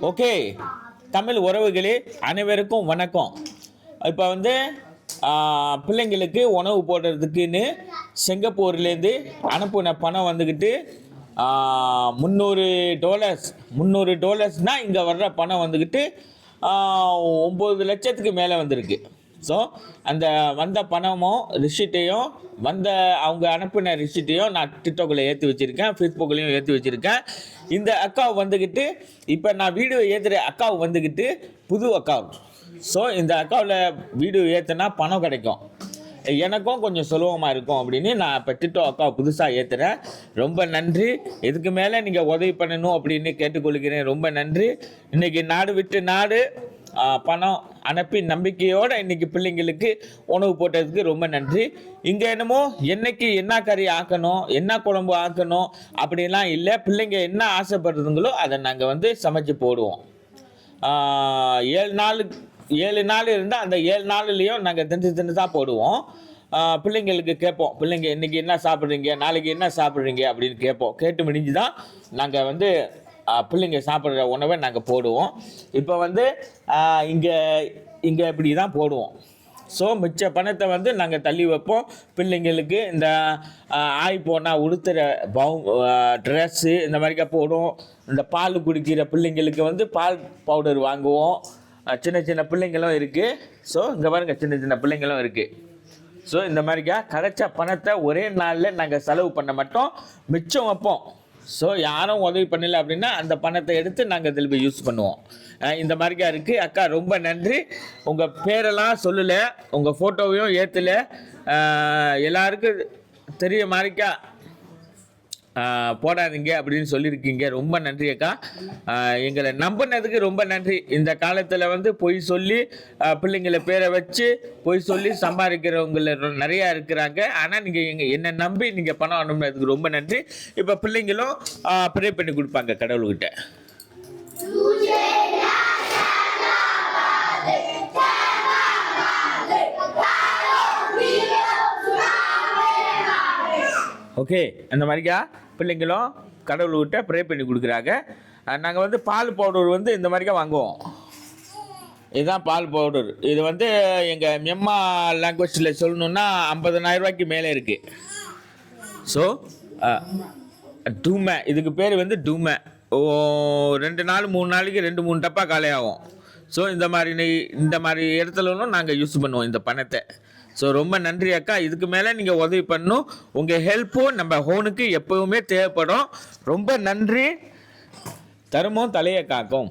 Okay, Tamil உறவுகளே அனைவருக்கும் வணக்கம். இப்போ வந்து பிள்ளைங்களுக்கு உணவு போடுறதுக்குன்னு சிங்கப்பூர்லேருந்து அனுப்பின பணம் வந்துக்கிட்டு $300 இங்கே வர்ற பணம் வந்துக்கிட்டு 9 லட்சத்துக்கு மேலே வந்திருக்கு. ஸோ அந்த வந்த பணமும் ரிசிப்டையும் அவங்க அனுப்பின ரிசிப்டையும் நான் டிக்டாக்கில் ஏற்றி வச்சுருக்கேன், ஃபேஸ்புக்லேயும் ஏற்றி வச்சுருக்கேன். இந்த அக்கௌண்ட் வந்துக்கிட்டு இப்போ நான் வீடியோ ஏற்றுற அக்கௌண்ட் வந்துக்கிட்டு புது அக்கௌண்ட். ஸோ இந்த அக்கௌண்ட்டில் வீடியோ ஏற்றுனா பணம் கிடைக்கும், எனக்கும் கொஞ்சம் சுலபமாக இருக்கும் அப்படின்னு நான் இப்போ டிக்டாக் அக்கௌண்ட் புதுசாக ஏற்றுறேன். ரொம்ப நன்றி. இதுக்கு மேலே நீங்கள் உதவி பண்ணணும் அப்படின்னு கேட்டுக்கொள்கிறேன். ரொம்ப நன்றி. இன்றைக்கி நாடு விட்டு நாடு பணம் அனுப்பி நம்பிக்கையோடு இன்றைக்கி பிள்ளைங்களுக்கு உணவு போட்டதுக்கு ரொம்ப நன்றி. இங்கே என்னமோ என்னைக்கு என்ன கறி ஆக்கணும், என்ன குழம்பு ஆக்கணும் அப்படிலாம் இல்லை. பிள்ளைங்க என்ன ஆசைப்படுறதுங்களோ அதை நாங்கள் வந்து சமைச்சு போடுவோம். 7 நாள் இருந்தால் அந்த 7 நாள்லேயும் நாங்கள் திண்டு தான் போடுவோம். பிள்ளைங்களுக்கு கேட்போம், பிள்ளைங்க இன்றைக்கி என்ன சாப்பிட்றீங்க, நாளைக்கு என்ன சாப்பிட்றீங்க அப்படின்னு கேட்போம். கேட்டு முடிஞ்சு தான் நாங்கள் வந்து பிள்ளைங்க சாப்பிட்ற உணவை நாங்கள் போடுவோம். இப்போ வந்து இங்கே இப்படி தான் போடுவோம். ஸோ மிச்ச பணத்தை வந்து நாங்கள் தள்ளி வைப்போம். பிள்ளைங்களுக்கு இந்த ஆய் போனால் உடுத்துகிற ட்ரெஸ்ஸு இந்த மாதிரிக்கா போடுவோம். இந்த பால் குடிக்கிற பிள்ளைங்களுக்கு வந்து பால் பவுடர் வாங்குவோம். சின்ன பிள்ளைங்களும் இருக்குது. ஸோ இங்கே பாருங்க, சின்ன பிள்ளைங்களும் இருக்குது. ஸோ இந்த மாதிரிக்கா கிடைச்ச பணத்தை ஒரே நாளில் நாங்கள் செலவு பண்ண மாட்டோம், மிச்சம் வைப்போம். ஸோ யாரும் உதவி பண்ணலை அப்படின்னா அந்த பணத்தை எடுத்து நாங்கள் திருப்பி யூஸ் பண்ணுவோம். இந்த மாதிரிக்கா இருக்குது. அக்கா ரொம்ப நன்றி. உங்கள் பேரெல்லாம் சொல்லலை, உங்கள் ஃபோட்டோவையும் ஏற்றலை, எல்லாருக்கும் தெரிய மாதிரிக்கா போடாதீங்க அப்படின்னு சொல்லியிருக்கீங்க. ரொம்ப நன்றி அக்கா. எங்களை நம்பினதுக்கு ரொம்ப நன்றி. இந்த காலத்தில் வந்து பொய் சொல்லி பிள்ளைங்களை பேரை வச்சு பொய் சொல்லி சம்பாதிக்கிறவங்கள நிறையா இருக்கிறாங்க. ஆனால் நீங்கள் என்னை நம்பி நீங்கள் பணம் அனுப்புனதுக்கு ரொம்ப நன்றி. இப்போ பிள்ளைங்களும் ப்ரே பண்ணி கொடுப்பாங்க கடவுள்கிட்ட. ஓகே, அந்த மாதிரிக்கா பிள்ளைங்களும் கடவுள்கிட்ட ப்ரே பண்ணி கொடுக்குறாங்க. நாங்கள் வந்து பால் பவுடர் வந்து இந்த மாதிரிக்கா வாங்குவோம். இதுதான் பால் பவுடர். இது வந்து எங்கள் மியம்மா லாங்குவேஜில் சொல்லணுன்னா 50,000 ரூபாய்க்கு மேலே இருக்குது. ஸோ டூமை, இதுக்கு பேர் வந்து டூமை. 2 நாள் 3 நாளைக்கு 2-3 டப்பா காலையாகும். ஸோ இந்த மாதிரி இடத்துலலாம் நாங்கள் யூஸ் பண்ணுவோம் இந்த பணத்தை. ஸோ ரொம்ப நன்றி அக்கா. இதுக்கு மேலே நீங்கள் உதவி பண்ணணும். உங்கள் ஹெல்ப்பும் நம்ம ஹோனுக்கு எப்போவுமே தேவைப்படும். ரொம்ப நன்றி. தருமம் தலையை காக்கும்.